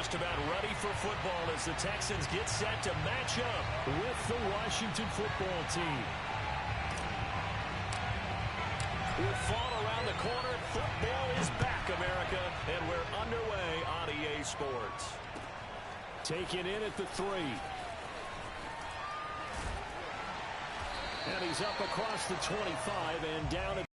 just about ready for football as the Texans get set to match up with the Washington football team. With fall around the corner, football is back, America, and we're underway on EA Sports. Taken in at the 3. And he's up across the 25 and down at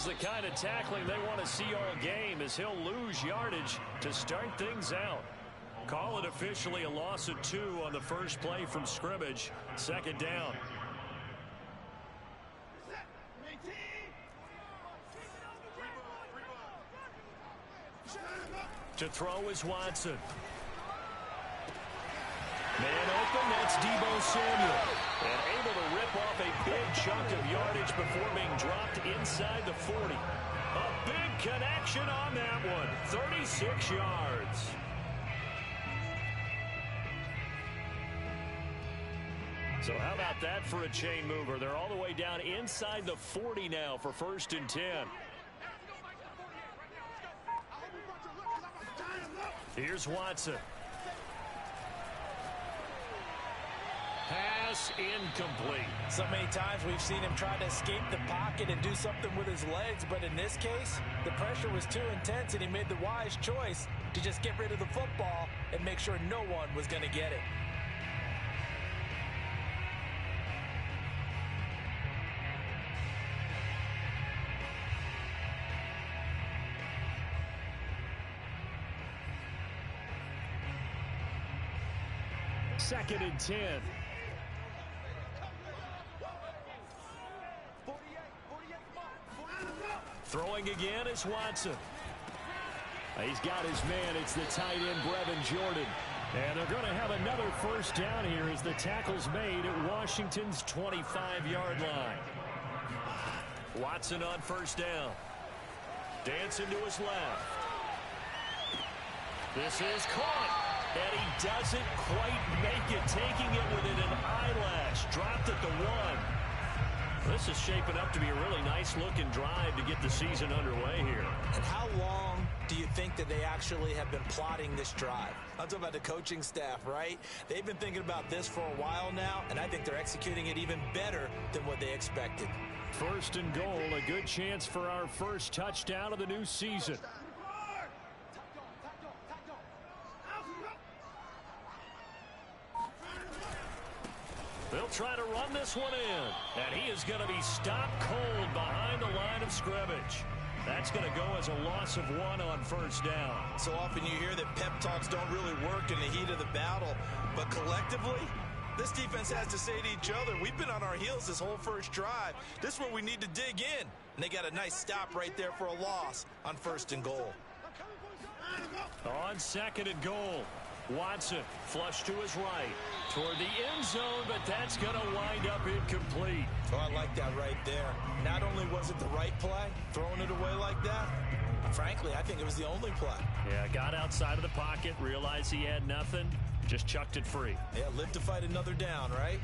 the kind of tackling they want to see all game, as he'll lose yardage to start things out. Call it officially a loss of 2 on the first play from scrimmage. Second down. To throw is Watson. Man open, that's Deebo Samuel. And able to rip off a big chunk of yardage before being dropped inside the 40. A big connection on that one. 36 yards. So how about that for a chain mover? They're all the way down inside the 40 now for 1st and 10. Here's Watson. Pass incomplete. So many times we've seen him try to escape the pocket and do something with his legs, but in this case, the pressure was too intense and he made the wise choice to just get rid of the football and make sure no one was going to get it. Second and 10. Throwing again is Watson. He's got his man. It's the tight end, Brevin Jordan. And they're going to have another first down here as the tackle's made at Washington's 25-yard line. Watson on first down. Dancing to his left. This is caught. And he doesn't quite make it. Taking it within an eyelash. Dropped at the 1. This is shaping up to be a really nice-looking drive to get the season underway here. And how long do you think that they actually have been plotting this drive? I'm talking about the coaching staff, right? They've been thinking about this for a while now, and I think they're executing it even better than what they expected. 1st and goal, a good chance for our first touchdown of the new season. They'll try to run this one in. And he is going to be stopped cold behind the line of scrimmage. That's going to go as a loss of 1 on first down. So often you hear that pep talks don't really work in the heat of the battle. But collectively, this defense has to say to each other, we've been on our heels this whole first drive. This is where we need to dig in. And they got a nice stop right there for a loss on 1st and goal. On 2nd and goal. Watson flush to his right toward the end zone, but that's going to wind up incomplete. Oh, I like that right there. Not only was it the right play, throwing it away like that, frankly, I think it was the only play. Yeah, got outside of the pocket, realized he had nothing, just chucked it free. Yeah, live to fight another down, right?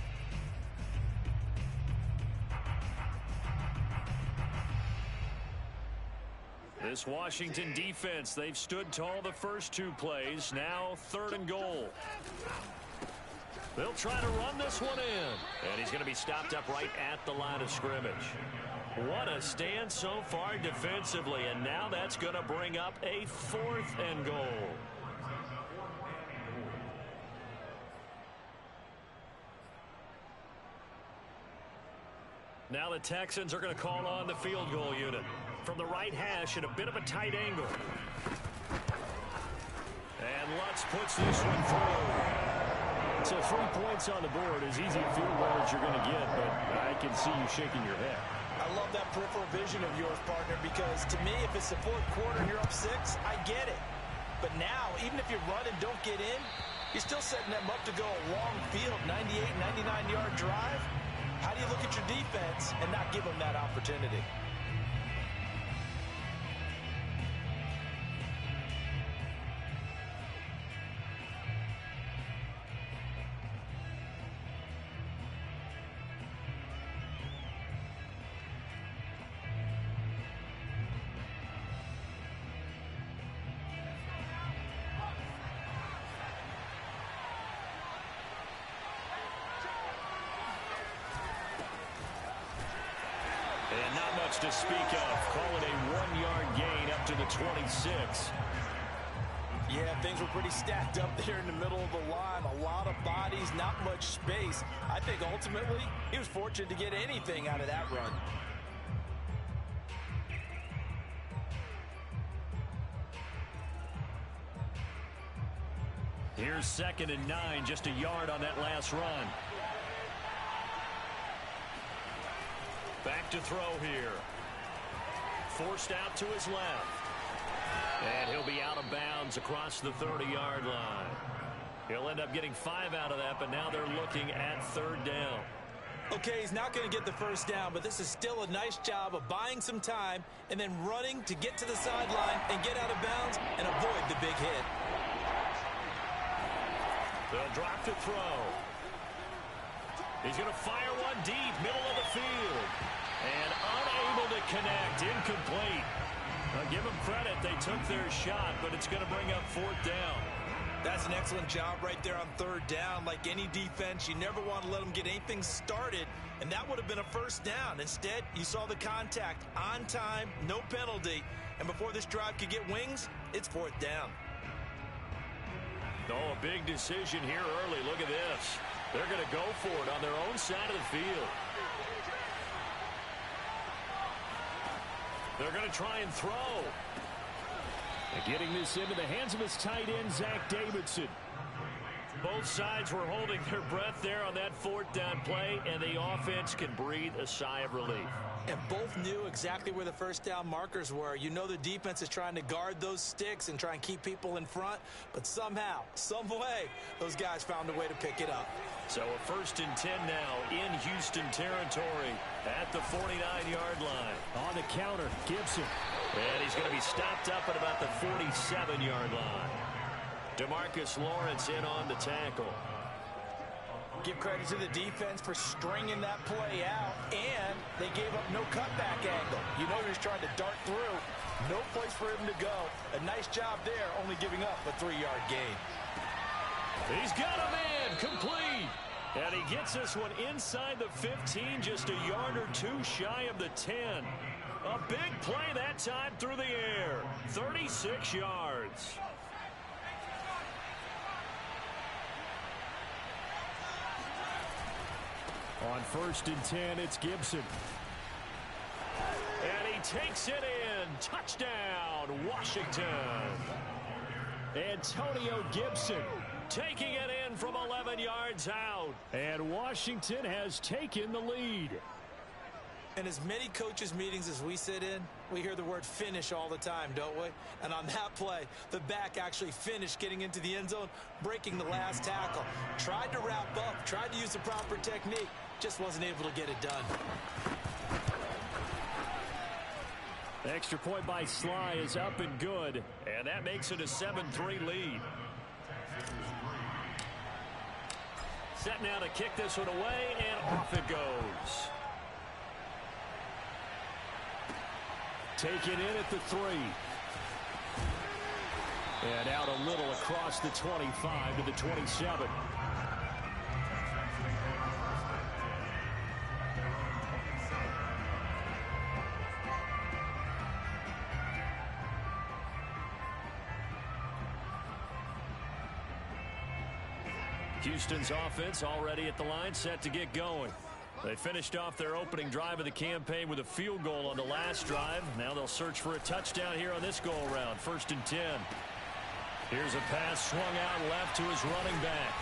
This Washington defense, they've stood tall the first 2 plays. Now 3rd and goal. They'll try to run this one in. And he's going to be stopped up right at the line of scrimmage. What a stand so far defensively. And now that's going to bring up a 4th and goal. Now the Texans are going to call on the field goal unit from the right hash at a bit of a tight angle. And Lutz puts this one through. So 3 points on the board, as easy a field goal as you're going to get, but I can see you shaking your head. I love that peripheral vision of yours, partner, because to me, if it's the 4th quarter and you're up 6, I get it. But now, even if you run and don't get in, you're still setting them up to go a long field, 98, 99-yard drive. How do you look at your defense and not give them that opportunity? And not much to speak of. Call it a 1-yard gain up to the 26. Yeah, things were pretty stacked up there in the middle of the line. A lot of bodies, not much space. I think ultimately he was fortunate to get anything out of that run. Here's 2nd and 9, just a yard on that last run. Back to throw here. Forced out to his left. And he'll be out of bounds across the 30-yard line. He'll end up getting 5 out of that, but now they're looking at 3rd down. Okay, he's not going to get the first down, but this is still a nice job of buying some time and then running to get to the sideline and get out of bounds and avoid the big hit. They'll drop to throw. He's going to fire one deep, middle of the field. And unable to connect, incomplete. Give them credit, they took their shot, but it's going to bring up 4th down. That's an excellent job right there on 3rd down. Like any defense, you never want to let them get anything started, and that would have been a first down. Instead, you saw the contact on time, no penalty, and before this drive could get wings, it's 4th down. Oh, a big decision here early. Look at this. They're going to go for it on their own side of the field. They're going to try and throw. And getting this into the hands of his tight end, Zach Davidson. Both sides were holding their breath there on that 4th down play, and the offense can breathe a sigh of relief. And both knew exactly where the first down markers were. You know the defense is trying to guard those sticks and try and keep people in front, but somehow, some way, those guys found a way to pick it up. So a 1st and 10 now in Houston territory at the 49-yard line. On the counter, Gibson. And he's going to be stopped up at about the 47-yard line. DeMarcus Lawrence in on the tackle. Give credit to the defense for stringing that play out, and they gave up no cutback angle. You know he was trying to dart through. No place for him to go. A nice job there, only giving up a 3-yard gain. He's got him in, complete. And he gets this one inside the 15, just a yard or 2 shy of the 10. A big play that time through the air. 36 yards. On 1st and 10, it's Gibson. And he takes it in. Touchdown, Washington. Antonio Gibson taking it in from 11 yards out. And Washington has taken the lead. In as many coaches' meetings as we sit in, we hear the word finish all the time, don't we? And on that play, the back actually finished getting into the end zone, breaking the last tackle. Tried to wrap up, tried to use the proper technique, just wasn't able to get it done. The extra point by Sly is up and good, and that makes it a 7-3 lead. Set now to kick this one away, and off it goes. Take it in at the 3. And out a little across the 25 to the 27. Houston's offense already at the line, set to get going. They finished off their opening drive of the campaign with a field goal on the last drive. Now they'll search for a touchdown here on this go-around. 1st and 10. Here's a pass swung out left to his running back.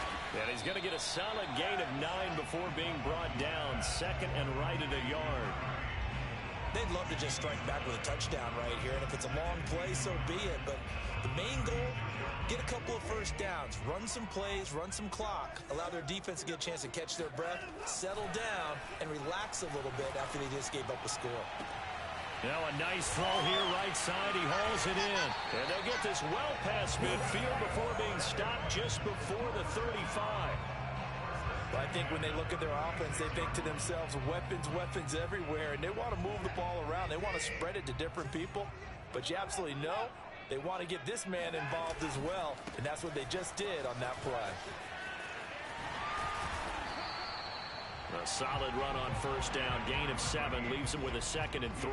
And he's going to get a solid gain of 9 before being brought down. 2nd and right at a yard. They'd love to just strike back with a touchdown right here, and if it's a long play, so be it. But the main goal, get a couple of first downs, run some plays, run some clock, allow their defense to get a chance to catch their breath, settle down, and relax a little bit after they just gave up a score. Now a nice throw here, right side. He hauls it in. And they get this well past midfield before being stopped just before the 35. I think when they look at their offense, they think to themselves, weapons everywhere, and they want to move the ball around. They want to spread it to different people, but you absolutely know they want to get this man involved as well, and that's what they just did on that play. A solid run on first down. Gain of 7 leaves him with a 2nd and 3.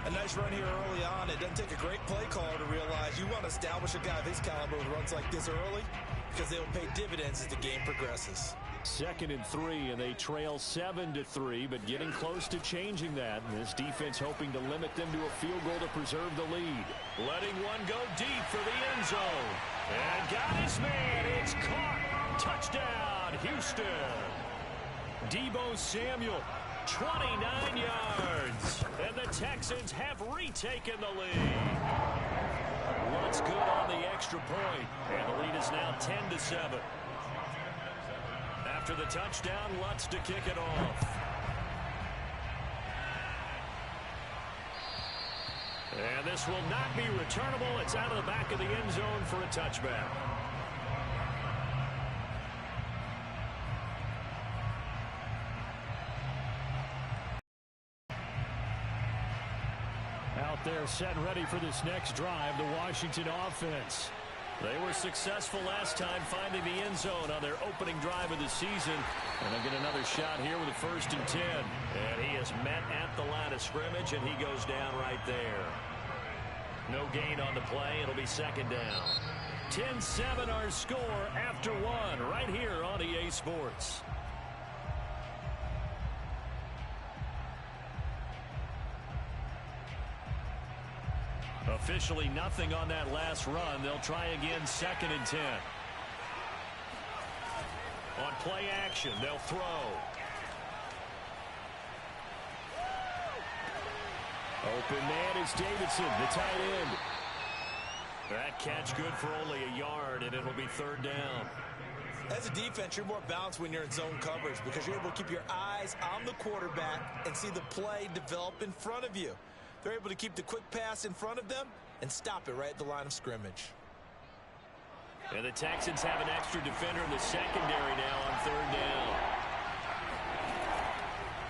A nice run here early on. It doesn't take a great play caller to realize you want to establish a guy of his caliber with runs like this early because they'll pay dividends as the game progresses. 2nd and 3, and they trail 7-3, but getting close to changing that. And this defense hoping to limit them to a field goal to preserve the lead. Letting one go deep for the end zone. And got his man. It's caught. Touchdown, Houston. Deebo Samuel, 29 yards. And the Texans have retaken the lead. What's good on the extra point? And the lead is now 10-7. After the touchdown, Lutz to kick it off. And this will not be returnable. It's out of the back of the end zone for a touchback. Out there set and ready for this next drive, the Washington offense. They were successful last time finding the end zone on their opening drive of the season. And they'll get another shot here with a 1st and 10. And he is met at the line of scrimmage, and he goes down right there. No gain on the play. It'll be 2nd down. 10-7 our score after 1 right here on EA Sports. Officially nothing on that last run. They'll try again 2nd and 10. On play action, they'll throw. Open man is Davidson, the tight end. That catch good for only a yard, and it'll be 3rd down. As a defense, you're more balanced when you're in zone coverage because you're able to keep your eyes on the quarterback and see the play develop in front of you. They're able to keep the quick pass in front of them and stop it right at the line of scrimmage. And the Texans have an extra defender in the secondary now on 3rd down.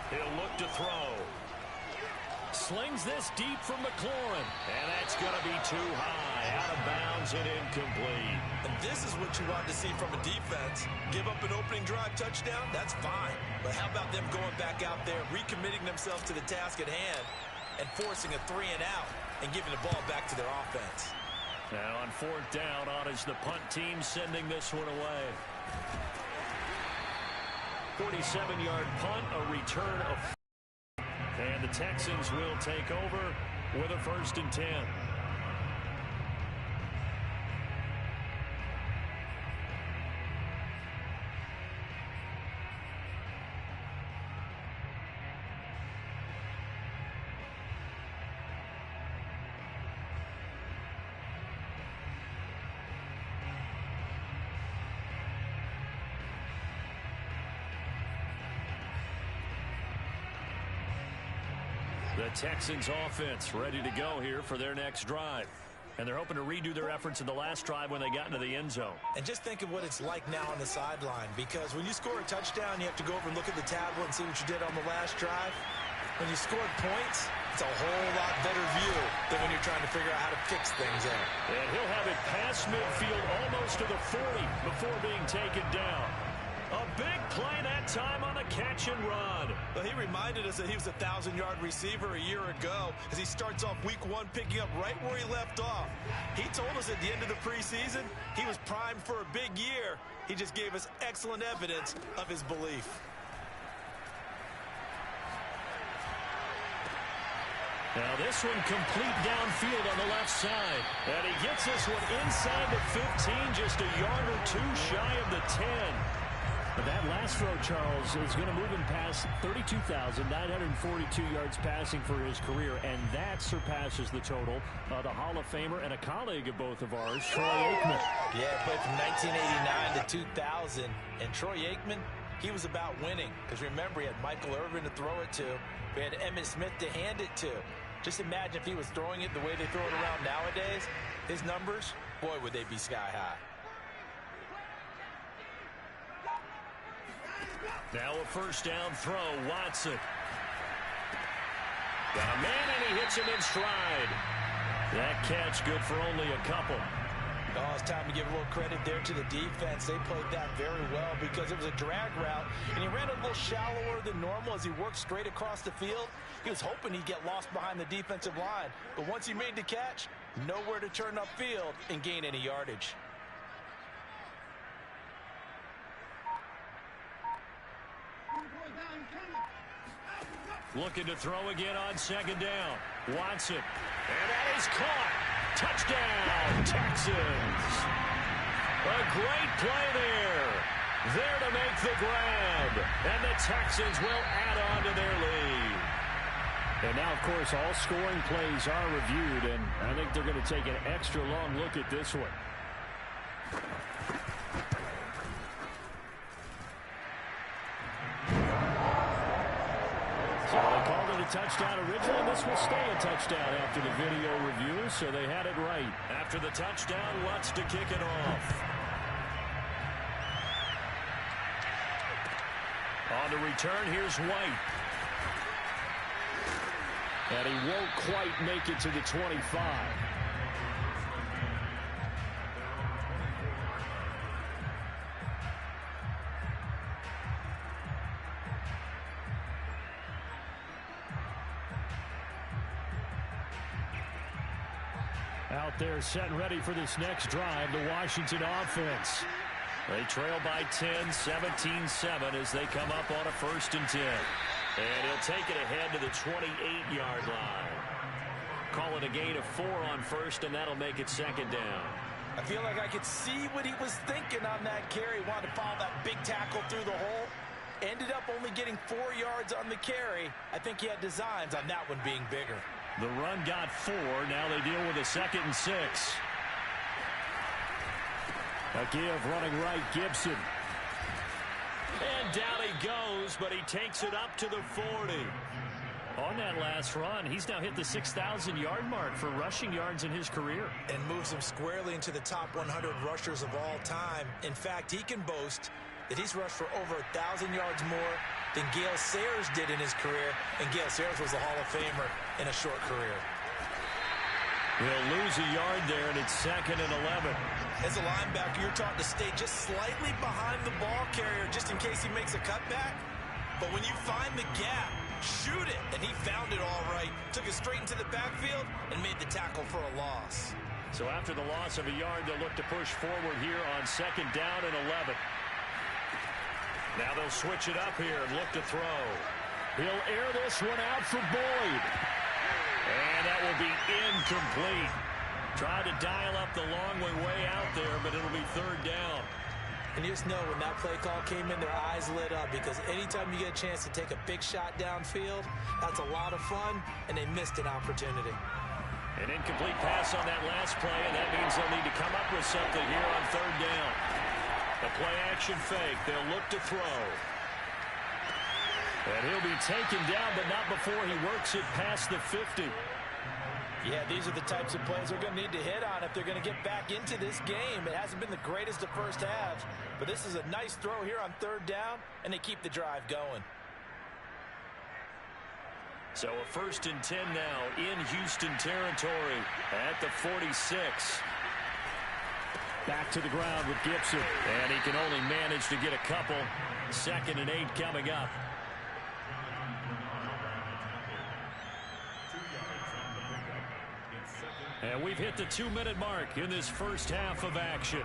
He'll look to throw. Slings this deep from McLaurin. And that's going to be too high. Out of bounds and incomplete. And this is what you want to see from a defense. Give up an opening drive touchdown, that's fine. But how about them going back out there, recommitting themselves to the task at hand, and forcing a 3 and out and giving the ball back to their offense. Now on 4th down, on is the punt team sending this one away. 47-yard punt, a return of... And the Texans will take over with a 1st and 10. The Texans offense ready to go here for their next drive. And they're hoping to redo their efforts in the last drive when they got into the end zone. And just think of what it's like now on the sideline, because when you score a touchdown, you have to go over and look at the tablet and see what you did on the last drive. When you scored points, it's a whole lot better view than when you're trying to figure out how to fix things out. And he'll have it past midfield almost to the 40 before being taken down. A big play that time on the catch and run. Well, he reminded us that he was a 1,000-yard receiver a year ago as he starts off week 1 picking up right where he left off. He told us at the end of the preseason he was primed for a big year. He just gave us excellent evidence of his belief. Now this one complete downfield on the left side. And he gets this one inside the 15, just a yard or two shy of the 10. But that last throw, Charles, is going to move him past 32,942 yards passing for his career, and that surpasses the total of the Hall of Famer and a colleague of both of ours, Troy Aikman. Yeah, played from 1989 to 2000, and Troy Aikman, he was about winning, because remember, he had Michael Irvin to throw it to. We had Emmitt Smith to hand it to. Just imagine if he was throwing it the way they throw it around nowadays, his numbers, boy, would they be sky high. Now a first down throw, Watson. Got a man, and he hits him in stride. That catch good for only a couple. Oh, it's time to give a little credit there to the defense. They played that very well because it was a drag route, and he ran a little shallower than normal as he worked straight across the field. He was hoping he'd get lost behind the defensive line, but once he made the catch, nowhere to turn upfield and gain any yardage. Looking to throw again on second down. Watson. And that is caught. Touchdown, Texans. A great play there. There to make the grab. And the Texans will add on to their lead. And now, of course, all scoring plays are reviewed, and I think they're going to take an extra long look at this one. So they called it a touchdown originally. This will stay a touchdown after the video review, so they had it right. After the touchdown, Lutz to kick it off. On the return, here's White. And he won't quite make it to the 25. Out there set and ready for this next drive, the Washington offense. They trail by 10, 17-7 as they come up on a 1st and 10. And he'll take it ahead to the 28-yard line. Call it a gain of 4 on 1st, and that'll make it 2nd down. I feel like I could see what he was thinking on that carry. Wanted to follow that big tackle through the hole. Ended up only getting 4 yards on the carry. I think he had designs on that one being bigger. The run got 4. Now they deal with a 2nd and 6. A give running right, Gibson. And down he goes, but he takes it up to the 40. On that last run, he's now hit the 6,000-yard mark for rushing yards in his career. And moves him squarely into the top 100 rushers of all time. In fact, he can boast that he's rushed for over 1,000 yards more than Gale Sayers did in his career. And Gale Sayers was a Hall of Famer in a short career. He'll lose a yard there, and it's 2nd and 11. As a linebacker, you're taught to stay just slightly behind the ball carrier just in case he makes a cutback. But when you find the gap, shoot it. And he found it all right. Took it straight into the backfield and made the tackle for a loss. So after the loss of a yard, they'll look to push forward here on 2nd down and 11. Now they'll switch it up here and look to throw. He'll air this one out for Boyd. And that will be incomplete. Tried to dial up the long way out there, but it'll be 3rd down. And you just know when that play call came in, their eyes lit up, because anytime you get a chance to take a big shot downfield, that's a lot of fun, and they missed an opportunity. An incomplete pass on that last play, and that means they'll need to come up with something here on 3rd down. The play action fake. They'll look to throw. And he'll be taken down, but not before he works it past the 50. Yeah, these are the types of plays they're going to need to hit on if they're going to get back into this game. It hasn't been the greatest of first halves, but this is a nice throw here on 3rd down, and they keep the drive going. So a 1st and 10 now in Houston territory at the 46. Back to the ground with Gibson, and he can only manage to get a couple. 2nd and 8 coming up. And we've hit the 2-minute mark in this first half of action.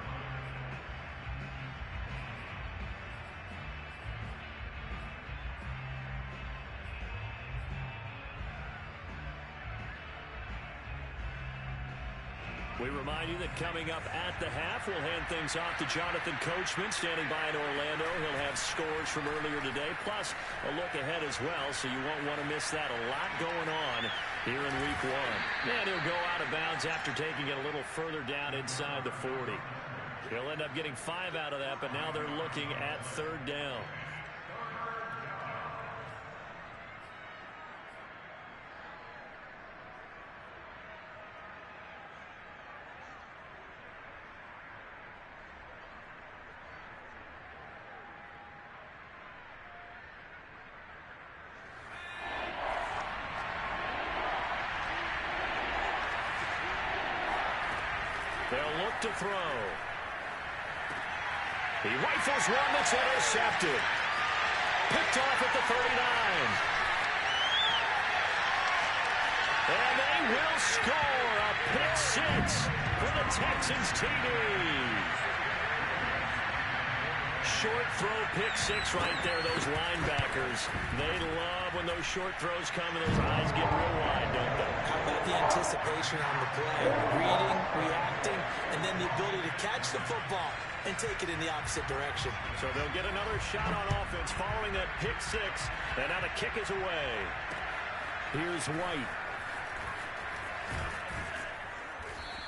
We remind you that coming up at the half, we'll hand things off to Jonathan Coachman, standing by in Orlando. He'll have scores from earlier today, plus a look ahead as well, so you won't want to miss that. A lot going on here in week one. And he'll go out of bounds after taking it a little further down inside the 40. He'll end up getting 5 out of that, but now they're looking at third down. They'll look to throw. He rifles one that's intercepted. Picked off at the 39. And they will score a pick 6 for the Texans TD. Short throw, pick 6 right there. Those linebackers, they love when those short throws come and those eyes get real wide, don't they? How about the anticipation on the play? Reading, reacting, and then the ability to catch the football and take it in the opposite direction. So they'll get another shot on offense following that pick 6. And now the kick is away. Here's White.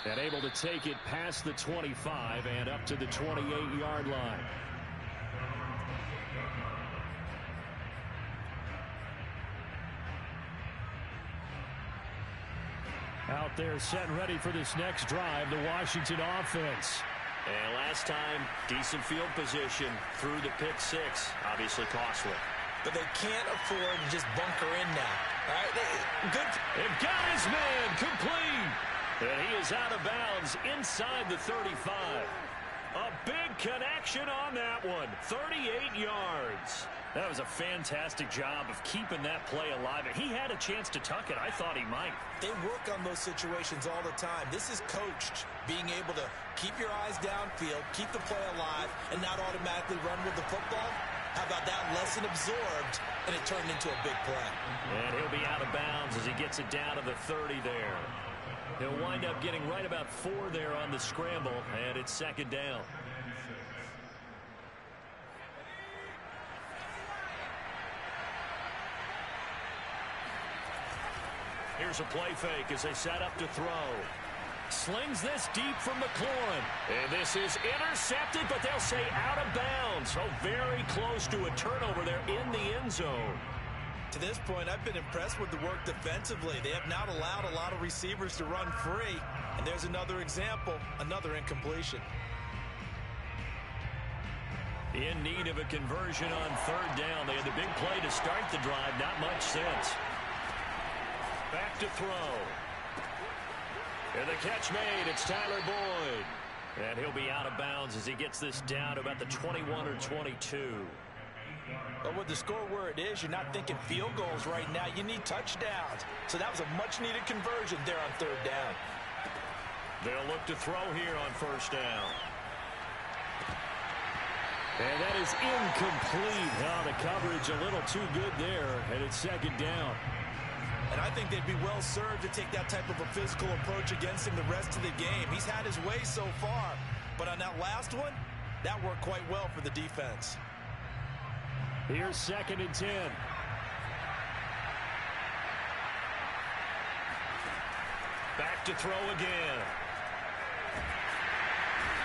And able to take it past the 25 and up to the 28-yard line. Out there set and ready for this next drive, the Washington offense. And last time, decent field position through the pick 6. Obviously costly. But they can't afford to just bunker in now. All right, good. They've got his man complete. And he is out of bounds inside the 35. A big connection on that one. 38 yards. That was a fantastic job of keeping that play alive. And he had a chance to tuck it. I thought he might. They work on those situations all the time. This is coached, being able to keep your eyes downfield, keep the play alive, and not automatically run with the football. How about that? Lesson absorbed, and it turned into a big play. And he'll be out of bounds as he gets it down to the 30 there. He'll wind up getting right about 4 there on the scramble, and it's second down. Here's a play fake as they set up to throw. Slings this deep from McLaurin. And this is intercepted, but they'll say out of bounds. So very close to a turnover there in the end zone. To this point, I've been impressed with the work defensively. They have not allowed a lot of receivers to run free. And there's another example, another incompletion. In need of a conversion on third down. They had the big play to start the drive. Not much sense. Back to throw. And the catch made. It's Tyler Boyd. And he'll be out of bounds as he gets this down to about the 21 or 22. But with the score where it is, you're not thinking field goals right now. You need touchdowns. So that was a much-needed conversion there on third down. They'll look to throw here on first down. And that is incomplete. Oh, the coverage a little too good there, and it's second down. And I think they'd be well served to take that type of a physical approach against him the rest of the game. He's had his way so far, but on that last one, that worked quite well for the defense. Here's second and 10. Back to throw again.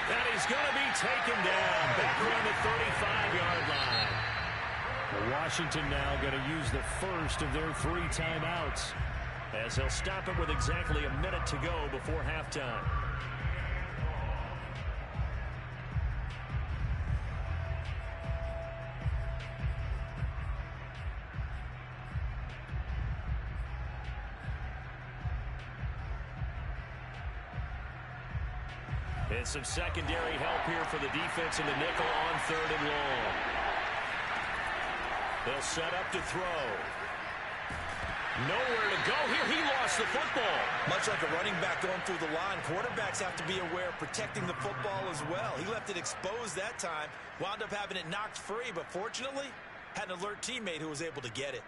And he's going to be taken down back around the 35-yard line. Washington now going to use the first of their 3 timeouts as they'll stop it with exactly a minute to go before halftime. And some secondary help here for the defense in the nickel on third and long. They'll set up to throw. Nowhere to go here. He lost the football. Much like a running back going through the line, quarterbacks have to be aware of protecting the football as well. He left it exposed that time, wound up having it knocked free, but fortunately, had an alert teammate who was able to get it.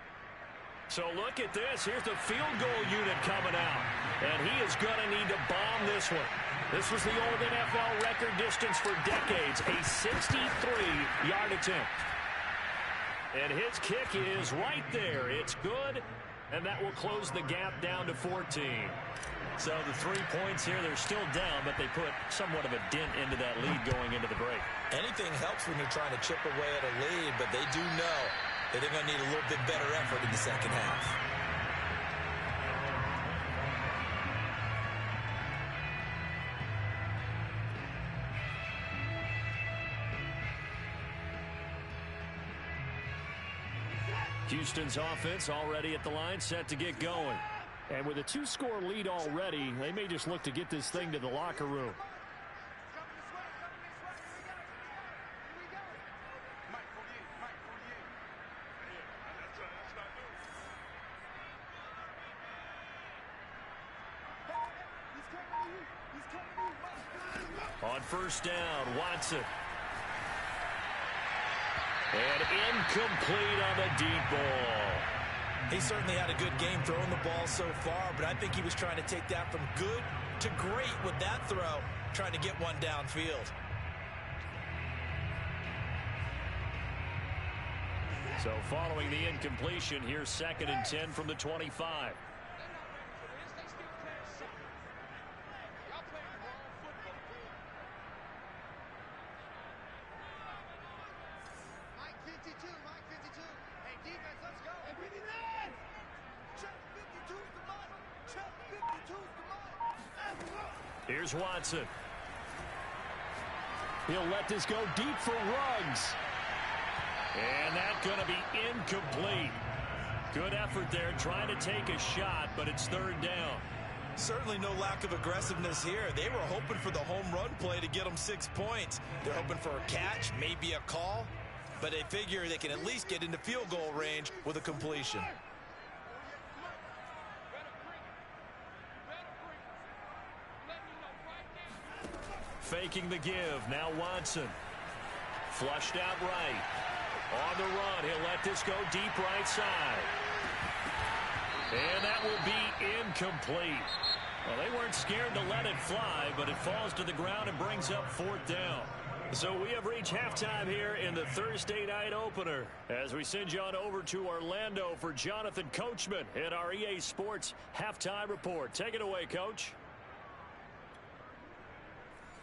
So look at this. Here's the field goal unit coming out. And he is going to need to bomb this one. This was the old NFL record distance for decades, a 63-yard attempt. And his kick is right there. It's good, and that will close the gap down to 14. So the 3 points here, they're still down, but they put somewhat of a dent into that lead going into the break. Anything helps when you're trying to chip away at a lead, but they do know that they're going to need a little bit better effort in the second half. Houston's offense already at the line, set to get going. And with a 2-score lead already, they may just look to get this thing to the locker room. On first down, Watson. And incomplete on the deep ball. He certainly had a good game throwing the ball so far, but I think he was trying to take that from good to great with that throw, trying to get one downfield. So following the incompletion, here's 2nd and 10 from the 25. Here's Watson. He'll let this go deep for Ruggs. And that's going to be incomplete. Good effort there trying to take a shot, but it's 3rd down. Certainly no lack of aggressiveness here. They were hoping for the home run play to get them 6 points. They're hoping for a catch, maybe a call, but they figure they can at least get into field goal range with a completion. Faking the give. Now Watson. Flushed out right. On the run. He'll let this go deep right side. And that will be incomplete. Well, they weren't scared to let it fly, but it falls to the ground and brings up 4th down. So we have reached halftime here in the Thursday night opener as we send you on over to Orlando for Jonathan Coachman in our EA Sports Halftime Report. Take it away, Coach.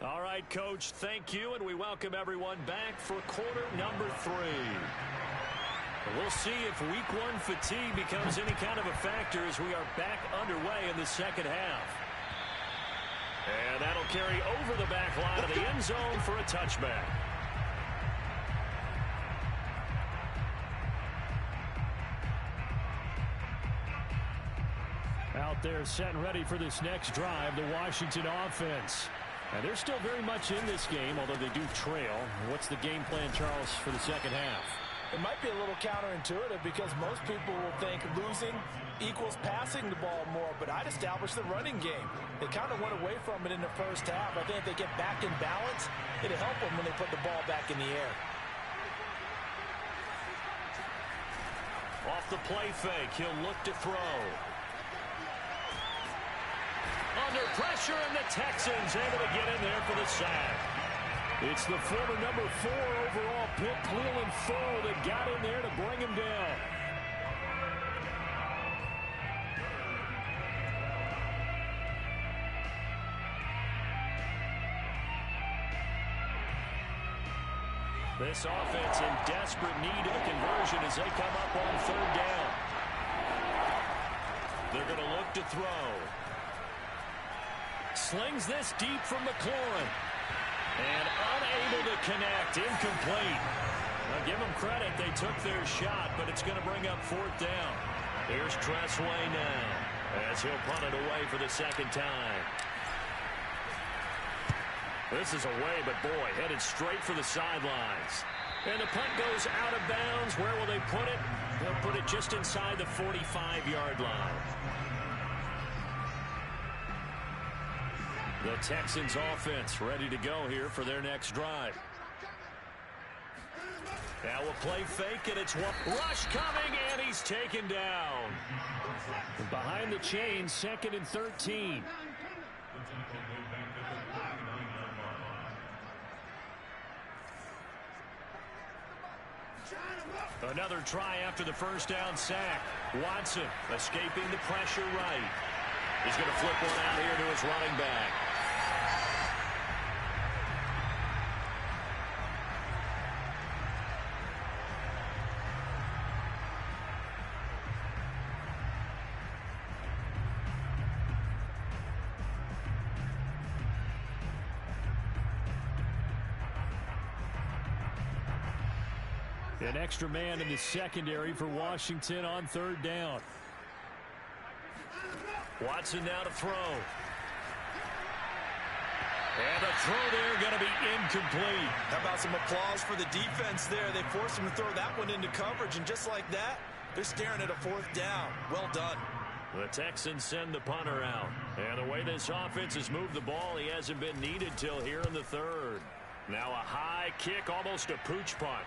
All right, Coach, thank you, and we welcome everyone back for quarter number 3. We'll see if week 1 fatigue becomes any kind of a factor as we are back underway in the second half. And that'll carry over the back line of the end zone for a touchback. Out there set and ready for this next drive, the Washington offense. And they're still very much in this game, although they do trail. What's the game plan, Charles, for the second half? It might be a little counterintuitive because most people will think losing equals passing the ball more, but I'd establish the running game. They kind of went away from it in the first half. I think if they get back in balance, it'll help them when they put the ball back in the air. Off the play fake, he'll look to throw. Under pressure, and the Texans able to get in there for the sack. It's the former number 4 overall pick, Cleveland Ferrell, that got in there to bring him down. This offense in desperate need of a conversion as they come up on 3rd down. They're going to look to throw. Slings this deep from McLaurin. And unable to connect. Incomplete. Now give them credit. They took their shot, but it's going to bring up 4th down. Here's Tressway now as he'll punt it away for the 2nd time. This is away, but boy, headed straight for the sidelines. And the punt goes out of bounds. Where will they put it? They'll put it just inside the 45-yard line. The Texans offense ready to go here for their next drive. Now a play fake, and it's one. Rush coming, and he's taken down. Behind the chain, 2nd and 13. Another try after the first down sack. Watson escaping the pressure right. He's going to flip one out here to his running back. An extra man in the secondary for Washington on 3rd down. Watson now to throw. And the throw there going to be incomplete. How about some applause for the defense there? They forced him to throw that one into coverage, and just like that, they're staring at a 4th down. Well done. The Texans send the punter out. And the way this offense has moved the ball, he hasn't been needed till here in the 3rd. Now a high kick, almost a pooch punt.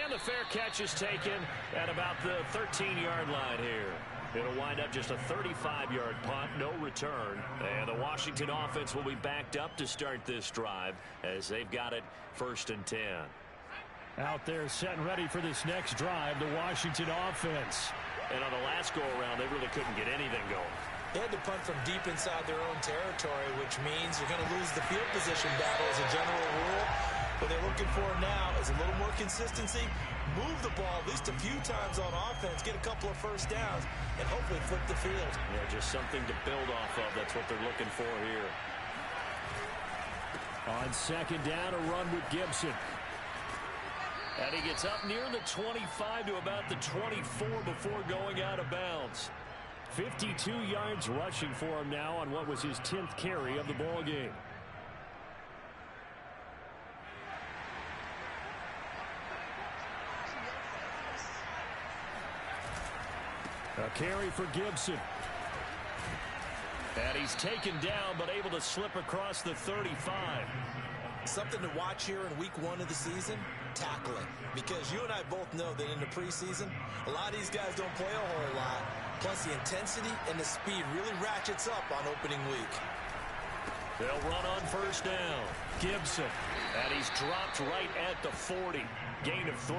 And the fair catch is taken at about the 13-yard line here. It'll wind up just a 35-yard punt, no return. And the Washington offense will be backed up to start this drive as they've got it 1st and 10. Out there set and ready for this next drive, the Washington offense. And on the last go-around, they really couldn't get anything going. They had to punt from deep inside their own territory, which means you're going to lose the field position battle as a general rule. What they're looking for now is a little more consistency, move the ball at least a few times on offense, get a couple of first downs, and hopefully flip the field. Yeah, just something to build off of. That's what they're looking for here. On 2nd down, a run with Gibson. And he gets up near the 25 to about the 24 before going out of bounds. 52 yards rushing for him now on what was his 10th carry of the ball game. A carry for Gibson. And he's taken down, but able to slip across the 35. Something to watch here in week 1 of the season, tackling. Because you and I both know that in the preseason, a lot of these guys don't play a whole lot. Plus the intensity and the speed really ratchets up on opening week. They'll run on 1st down. Gibson. And he's dropped right at the 40. Gain of 3.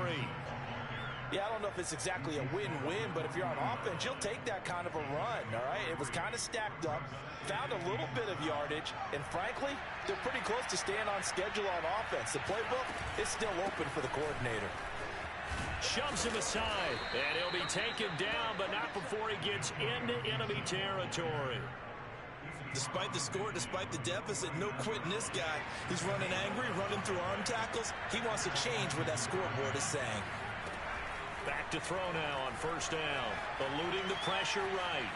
Yeah, I don't know if it's exactly a win-win, but if you're on offense, you'll take that kind of a run, all right? It was kind of stacked up, found a little bit of yardage, and frankly, they're pretty close to staying on schedule on offense. The playbook is still open for the coordinator. Shoves him aside, and he'll be taken down, but not before he gets into enemy territory. Despite the score, despite the deficit, no quitting this guy. He's running angry, running through arm tackles. He wants to change what that scoreboard is saying. Back to throw now on 1st down. Eluding the pressure right.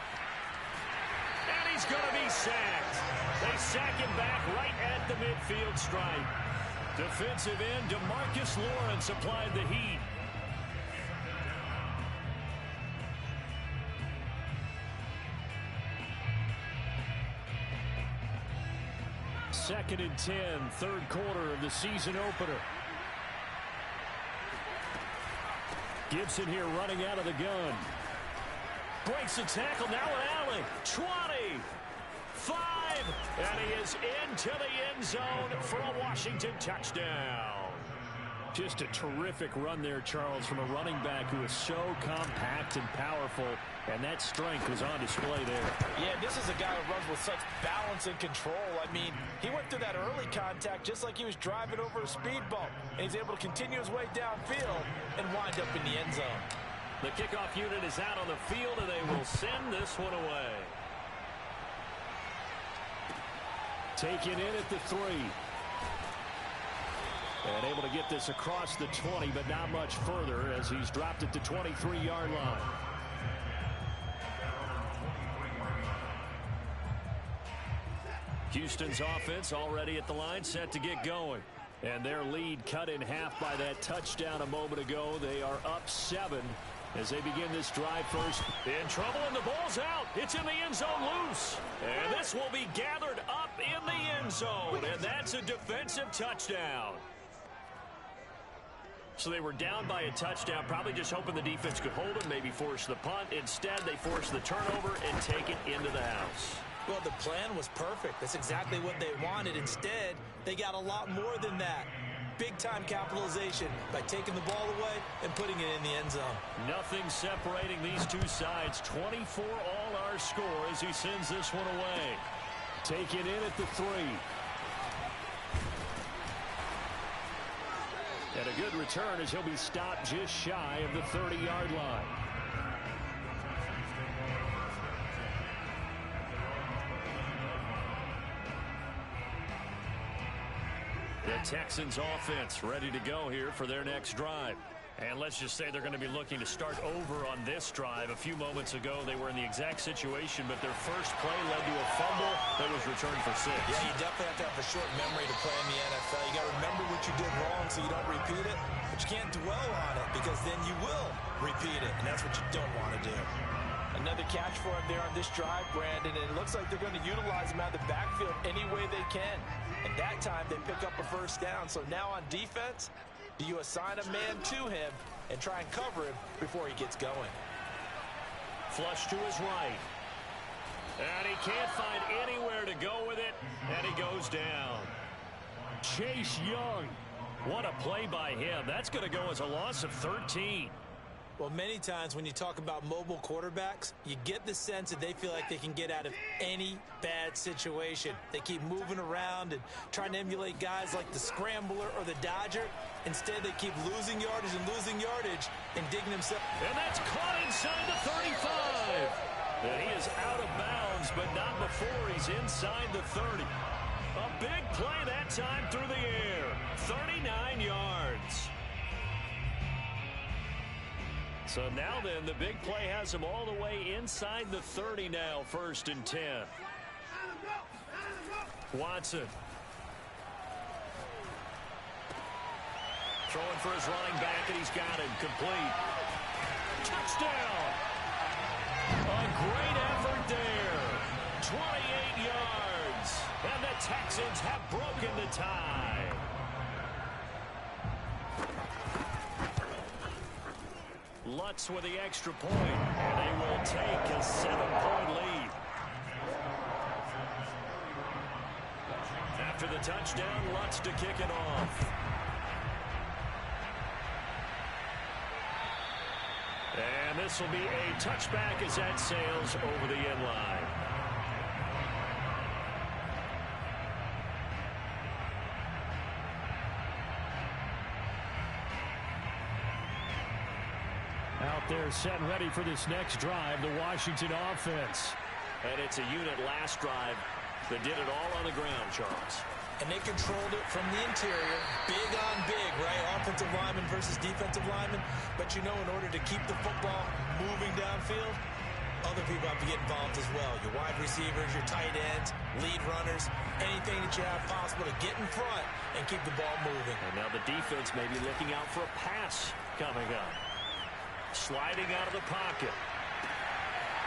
And he's going to be sacked. They sack him back right at the midfield stripe. Defensive end DeMarcus Lawrence applied the heat. Second and 10, 3rd quarter of the season opener. Gibson here running out of the gun. Breaks the tackle, now an alley. 20, 5, and he is into the end zone for a Washington touchdown. Just a terrific run there, Charles, from a running back who is so compact and powerful, and that strength was on display there. Yeah, this is a guy who runs with such balance and control. I mean, he went through that early contact just like he was driving over a speed bump, and he's able to continue his way downfield and wind up in the end zone. The kickoff unit is out on the field, and they will send this one away. Taken in at the 3. And able to get this across the 20, but not much further as he's dropped at the 23-yard line. Houston's offense already at the line, set to get going. And their lead cut in half by that touchdown a moment ago. They are up 7 as they begin this drive first. In trouble, and the ball's out. It's in the end zone loose. And this will be gathered up in the end zone. And that's a defensive touchdown. So they were down by a touchdown, probably just hoping the defense could hold them, maybe force the punt. Instead, they forced the turnover and take it into the house. Well, the plan was perfect. That's exactly what they wanted. Instead, they got a lot more than that. Big-time capitalization by taking the ball away and putting it in the end zone. Nothing separating these two sides. 24 all our score as he sends this one away. Take it in at the 3. And a good return as he'll be stopped just shy of the 30-yard line. The Texans offense ready to go here for their next drive. And let's just say they're going to be looking to start over on this drive. A few moments ago, they were in the exact situation, but their first play led to a fumble that was returned for 6. Yeah, you definitely have to have a short memory to play in the NFL. You got to remember what you did wrong so you don't repeat it, but you can't dwell on it because then you will repeat it, and that's what you don't want to do. Another catch for him there on this drive, Brandon, and it looks like they're going to utilize him out of the backfield any way they can. And that time, they pick up a first down. So now on defense, do you assign a man to him and try and cover him before he gets going? Flush to his right. And he can't find anywhere to go with it, and he goes down. Chase Young. What a play by him. That's going to go as a loss of 13. Well, many times when you talk about mobile quarterbacks, you get the sense that they feel like they can get out of any bad situation. They keep moving around and trying to emulate guys like the Scrambler or the Dodger. Instead, they keep losing yardage and digging themselves. And that's caught inside the 35. And he is out of bounds, but not before he's inside the 30. A big play that time through the air. 39 yards. So now then, the big play has him all the way inside the 30 now, 1st and 10. Watson. Throwing for his running back, and he's got him complete. Touchdown! A great effort there. 28 yards. And the Texans have broken the tie. Lutz with the extra point, and they will take a 7-point lead. After the touchdown, Lutz to kick it off. And this will be a touchback as that sails over the end line. Out there set and ready for this next drive, the Washington offense. And it's a unit last drive that did it all on the ground, Charles. And they controlled it from the interior, big on big, right? Offensive lineman versus defensive lineman. But you know, in order to keep the football moving downfield, other people have to get involved as well. Your wide receivers, your tight ends, lead runners, anything that you have possible to get in front and keep the ball moving. And now the defense may be looking out for a pass coming up. Sliding out of the pocket.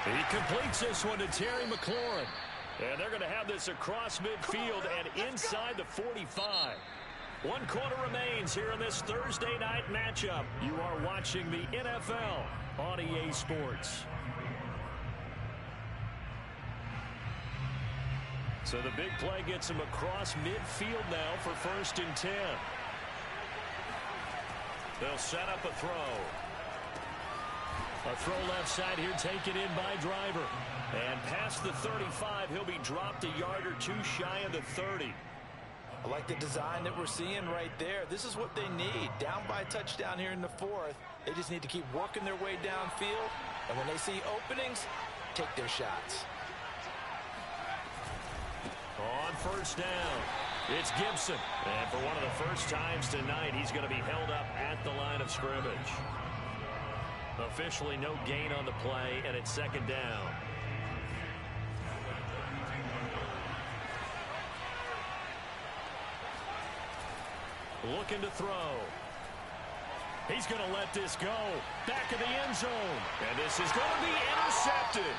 He completes this one to Terry McLaurin. And they're going to have this across midfield and inside the 45. 1 quarter remains here in this Thursday night matchup. You are watching the NFL on EA Sports. So the big play gets him across midfield now for 1st and 10. They'll set up a throw. A throw left side here taken in by Driver. And past the 35, he'll be dropped a yard or 2 shy of the 30. I like the design that we're seeing right there. This is what they need. Down by a touchdown here in the 4th. They just need to keep working their way downfield. And when they see openings, take their shots. On 1st down, it's Gibson. And for one of the first times tonight, he's going to be held up at the line of scrimmage. Officially no gain on the play, and it's 2nd down. Looking to throw. He's going to let this go. Back of the end zone. And this is going to be intercepted.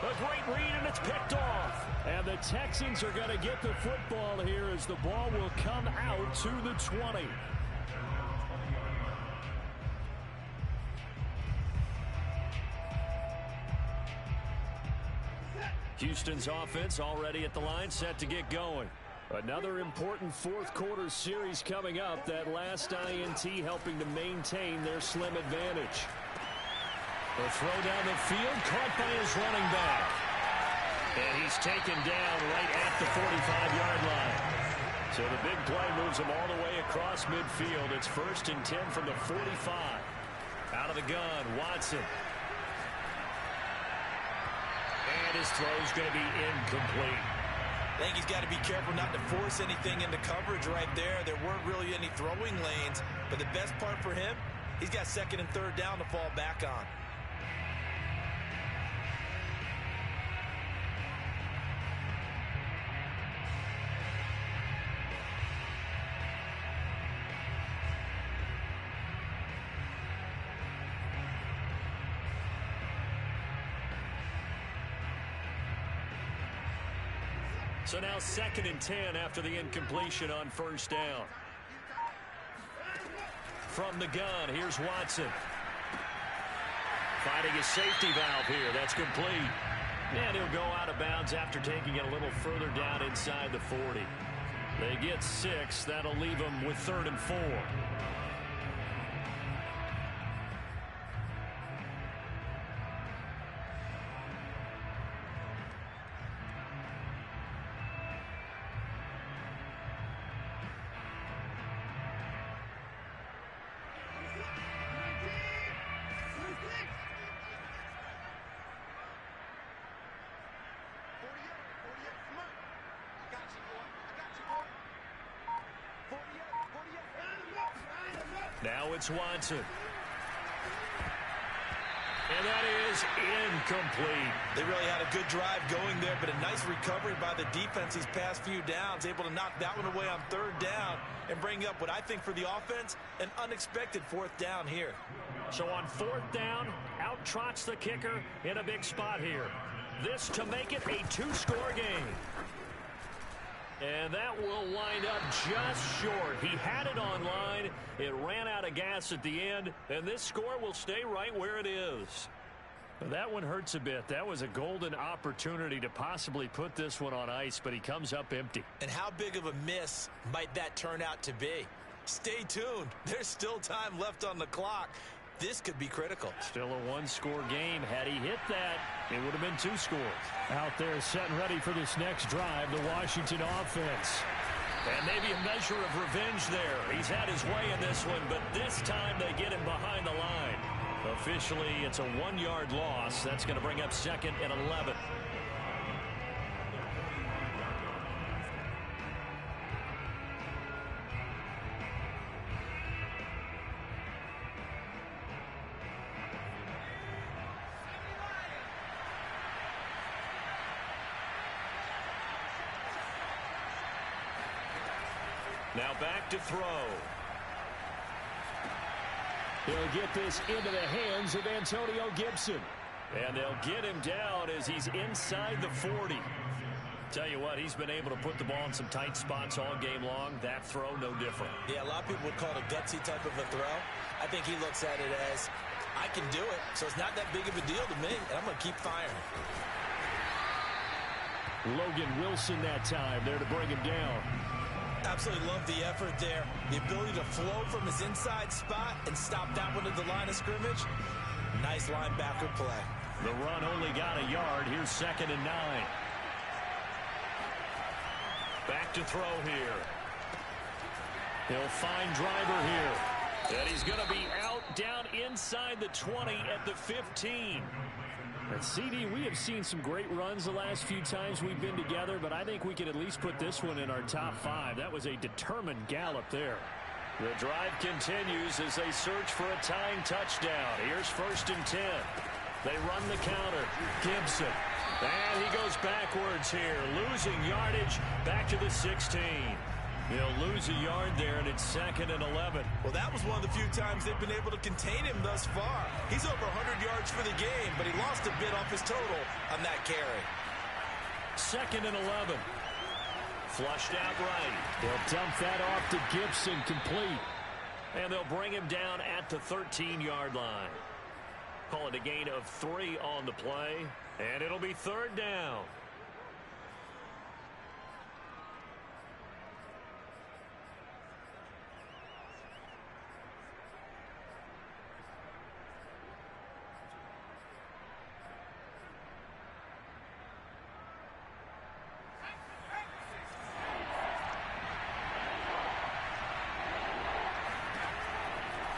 A great read, and it's picked off. And the Texans are going to get the football here as the ball will come out to the 20. Houston's offense already at the line, set to get going. Another important fourth quarter series coming up. That last INT helping to maintain their slim advantage. The throw down the field, caught by his running back. And he's taken down right at the 45-yard line. So the big play moves him all the way across midfield. It's 1st and 10 from the 45. Out of the gun, Watson. And his throw's going to be incomplete. I think he's got to be careful not to force anything into coverage right there. There weren't really any throwing lanes. But the best part for him, he's got 2nd and 3rd down to fall back on. So now 2nd and 10 after the incompletion on 1st down. From the gun, here's Watson. Finding a safety valve here. That's complete. And he'll go out of bounds after taking it a little further down inside the 40. They get 6. That'll leave them with 3rd and 4. Now it's Watson. And that is incomplete. They really had a good drive going there, but a nice recovery by the defense these past few downs, able to knock that one away on 3rd down and bring up what I think for the offense, an unexpected 4th down here. So on 4th down, out trots the kicker in a big spot here. This to make it a 2-score game. And that will wind up just short. He had it online. It ran out of gas at the end, and this score will stay right where it is. That one hurts a bit. That was a golden opportunity to possibly put this one on ice, but he comes up empty. And how big of a miss might that turn out to be? Stay tuned. There's still time left on the clock. This could be critical. Still a 1-score game. Had he hit that, it would have been 2 scores. Out there set and ready for this next drive, the Washington offense. And maybe a measure of revenge there. He's had his way in this one, but this time they get him behind the line. Officially, it's a 1-yard loss. That's going to bring up 2nd and 11. Now back to throw. He'll get this into the hands of Antonio Gibson. And they'll get him down as he's inside the 40. Tell you what, he's been able to put the ball in some tight spots all game long. That throw, no different. Yeah, a lot of people would call it a gutsy type of a throw. I think he looks at it as, I can do it, so it's not that big of a deal to me, and I'm going to keep firing. Logan Wilson that time there to bring him down. Absolutely love the effort there. The ability to flow from his inside spot and stop that one at the line of scrimmage. Nice linebacker play. The run only got a yard. Here's 2nd and 9. Back to throw here. He'll find Driver here. And he's going to be out down inside the 20 at the 15. And CD, we have seen some great runs the last few times we've been together, but I think we can at least put this one in our top 5. That was a determined gallop there. The drive continues as they search for a tying touchdown. Here's 1st and 10. They run the counter. Gibson. And he goes backwards here, losing yardage back to the 16. He'll lose a yard there, and it's 2nd and 11. Well, that was one of the few times they've been able to contain him thus far. He's over 100 yards for the game, but he lost a bit off his total on that carry. 2nd and 11. Flushed out right. They'll dump that off to Gibson, complete. And they'll bring him down at the 13-yard line. Call it a gain of 3 on the play, and it'll be 3rd down.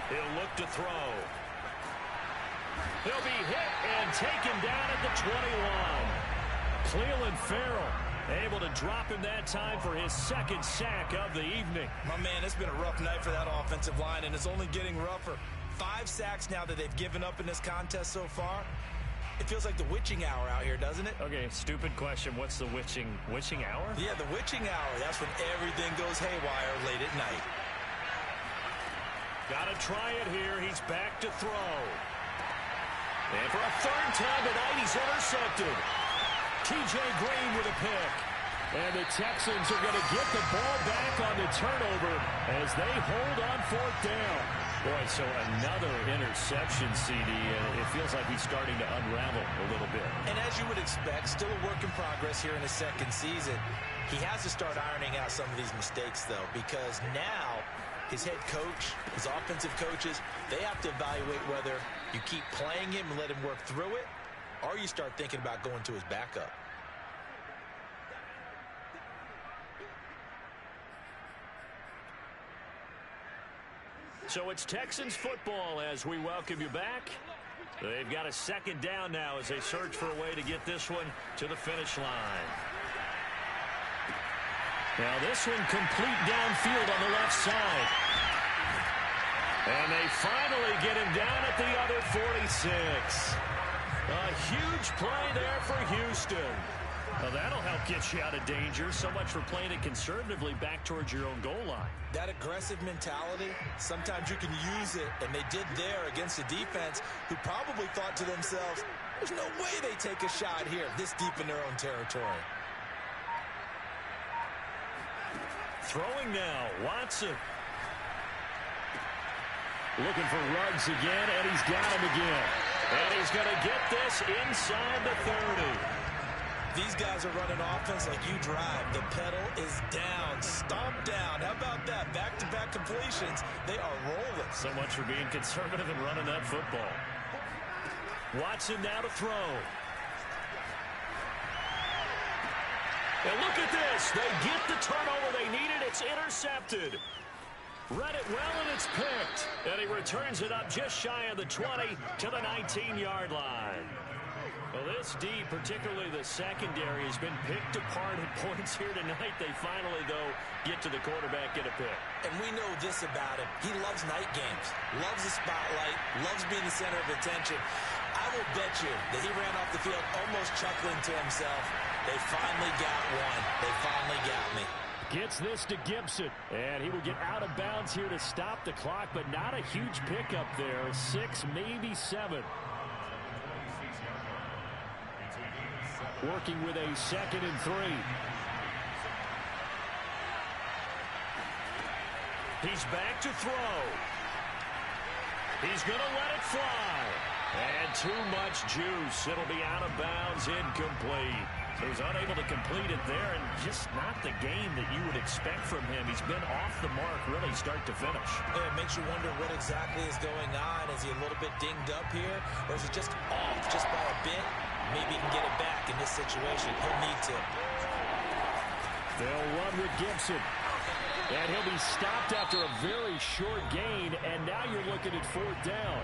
He'll look to throw. He'll be hit and taken down at the 21. Clelin Ferrell able to drop him that time for his second sack of the evening. My man, it's been a rough night for that offensive line, and it's only getting rougher. 5 sacks now that they've given up in this contest so far. It feels like the witching hour out here, doesn't it? Okay, stupid question. What's the witching hour? Yeah, the witching hour. That's when everything goes haywire late at night. Got to try it here. He's back to throw. And for a third time tonight, he's intercepted. T.J. Green with a pick. And the Texans are going to get the ball back on the turnover as they hold on 4th down. Boy, so another interception, CD, and it feels like he's starting to unravel a little bit. And as you would expect, still a work in progress here in his second season. He has to start ironing out some of these mistakes, though, because now his head coach, his offensive coaches, they have to evaluate whether you keep playing him and let him work through it, or you start thinking about going to his backup. So it's Texans football as we welcome you back. They've got a second down now as they search for a way to get this one to the finish line. Now this one complete downfield on the left side. And they finally get him down at the other 46. A huge play there for Houston. Well, that'll help get you out of danger. So much for playing it conservatively back towards your own goal line. That aggressive mentality, sometimes you can use it, and they did there against a defense who probably thought to themselves, there's no way they take a shot here this deep in their own territory. Throwing now, Watson. Looking for Ruggs again, and he's got him again. And he's going to get this inside the 30. These guys are running offense like you drive. The pedal is down, stomped down. How about that? Back-to-back completions. They are rolling. So much for being conservative and running that football. Watson now to throw. And look at this. They get the turnover they needed. It's intercepted. Read it well, and it's picked. And he returns it up just shy of the 20 to the 19-yard line. Well, this D, particularly the secondary, has been picked apart at points here tonight. They finally, though, get to the quarterback, get a pick. And we know this about him. He loves night games, loves the spotlight, loves being the center of attention. I will bet you that he ran off the field almost chuckling to himself. They finally got one. They finally got me. Gets this to Gibson, and he will get out of bounds here to stop the clock, but not a huge pickup there. 6, maybe 7. Working with a 2nd and 3. He's back to throw. He's going to let it fly. And too much juice. It'll be out of bounds, incomplete. So he's unable to complete it there, and just not the game that you would expect from him. He's been off the mark really start to finish. Yeah, it makes you wonder what exactly is going on. Is he a little bit dinged up here, or is he just off just by a bit? Maybe he can get it back in this situation. He'll need to. They'll run with Gibson. And he'll be stopped after a very short gain, and now you're looking at 4th down.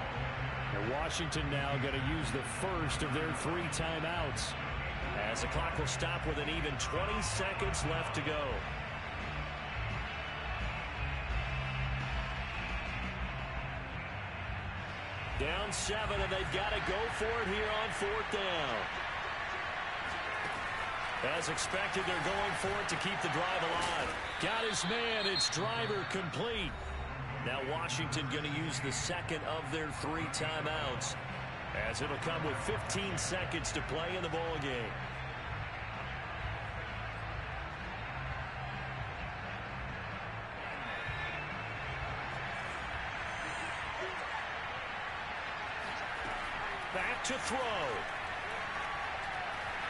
And Washington now going to use the first of their 3 timeouts, as the clock will stop with an even 20 seconds left to go. Down 7, and they've got to go for it here on 4th down. As expected, they're going for it to keep the drive alive. Got his man. It's driver complete. Now Washington going to use the 2nd of their 3 timeouts, as it'll come with 15 seconds to play in the ball game. Back to throw.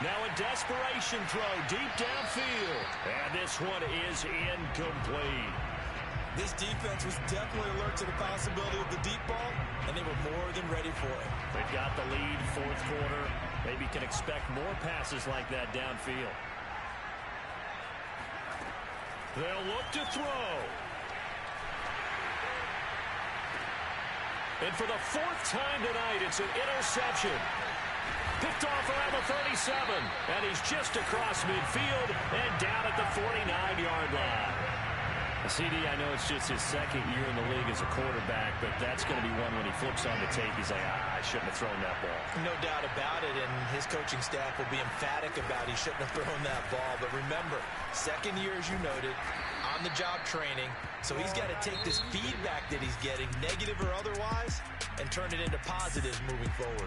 Now a desperation throw deep downfield. And this one is incomplete. This defense was definitely alert to the possibility of the deep ball, and they were more than ready for it. They've got the lead, 4th quarter. Maybe can expect more passes like that downfield. They'll look to throw. And for the fourth time tonight, it's an interception. Picked off around the 37, and he's just across midfield and down at the 49-yard line. CD, I know it's just his second year in the league as a quarterback, but that's going to be one when he flips on the tape, he's like, I shouldn't have thrown that ball. No doubt about it, and his coaching staff will be emphatic about he shouldn't have thrown that ball. But remember, second year, as you noted, on-the-job training, so he's got to take this feedback that he's getting, negative or otherwise, and turn it into positives moving forward.